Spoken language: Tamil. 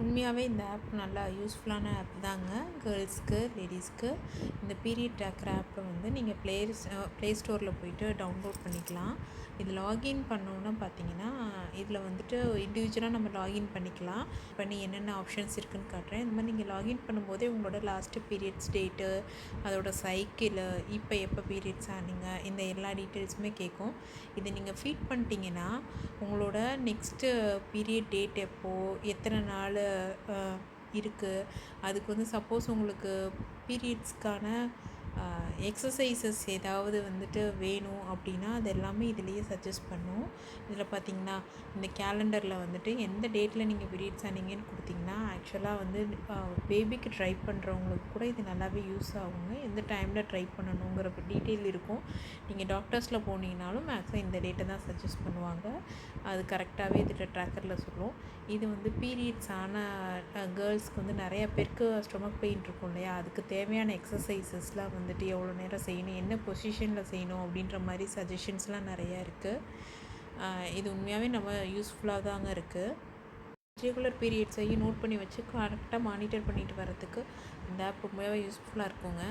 உண்மையாகவே இந்த ஆப் நல்லா யூஸ்ஃபுல்லான ஆப் தாங்க. கேர்ள்ஸ்க்கு, லேடீஸ்க்கு. இந்த பீரியட் ட்ராக்கர் ஆப்பை வந்து நீங்கள் ப்ளே ஸ்டோரில் போய்ட்டு டவுன்லோட் பண்ணிக்கலாம். இது லாகின் பண்ணோன்னா பார்த்தீங்கன்னா, இதில் வந்துட்டு இண்டிவிஜுவலாக நம்ம லாகின் பண்ணிக்கலாம். பண்ணி என்னென்ன ஆப்ஷன்ஸ் இருக்குதுன்னு காட்டுறேன். இந்த மாதிரி நீங்கள் லாகின் பண்ணும்போதே உங்களோட லாஸ்ட்டு பீரியட்ஸ் டேட்டு, அதோட சைக்கிளு, இப்போ எப்போ பீரியட்ஸ் ஆனீங்க, இந்த எல்லா டீட்டெயில்ஸுமே கேட்கும். இதை நீங்கள் ஃபீட் பண்ணிட்டீங்கன்னா உங்களோட நெக்ஸ்ட்டு பீரியட் டேட் எப்போது, எத்தனை நாள் இருக்குது, அதுக்கு வந்து சப்போஸ் உங்களுக்கு பீரியட்ஸ்க்கான எக்ஸசைசஸ் ஏதாவது வந்துட்டு வேணும் அப்படின்னா அது எல்லாமே இதிலேயே சஜஸ்ட் பண்ணும். இதில் பார்த்திங்கன்னா இந்த கேலண்டரில் வந்துட்டு எந்த டேட்டில் நீங்கள் பீரியட்ஸ் ஆனீங்கன்னு கொடுத்திங்கன்னா ஆக்சுவலாக வந்து பேபிக்கு ட்ரை பண்ணுறவங்களுக்கு கூட இது நல்லாவே யூஸ் ஆகுங்க. எந்த டைமில் ட்ரை பண்ணணுங்கிற டீட்டெயில் இருக்கும். நீங்கள் டாக்டர்ஸில் போனீங்கனாலும் மேக்ஸிமம் இந்த டேட்டை தான் சஜஸ்ட் பண்ணுவாங்க. அது கரெக்டாகவே இதில் ட்ராக்கரில் சொல்லும். இது வந்து பீரியட்ஸ் ஆன கேர்ள்ஸ்க்கு வந்து நிறைய பேருக்கு ஸ்டொமக் பெயின் இருக்கும் இல்லையா, அதுக்கு தேவையான எக்ஸசைசஸ்லாம் வந்துட்டு எவ்வளோ நேரம் செய்யணும், என்ன பொசிஷனில் செய்யணும் அப்படின்ற மாதிரி சஜஷன்ஸ்லாம் நிறையா இருக்குது. இது உண்மையாகவே நம்ம யூஸ்ஃபுல்லாக தாங்க இருக்குது. ரெகுலர் பீரியட்ஸையும் நோட் பண்ணி வச்சு கரெக்டாக மானிட்டர் பண்ணிட்டு வரதுக்கு இந்த ஆப் ரொம்பவே யூஸ்ஃபுல்லாக இருக்குங்க.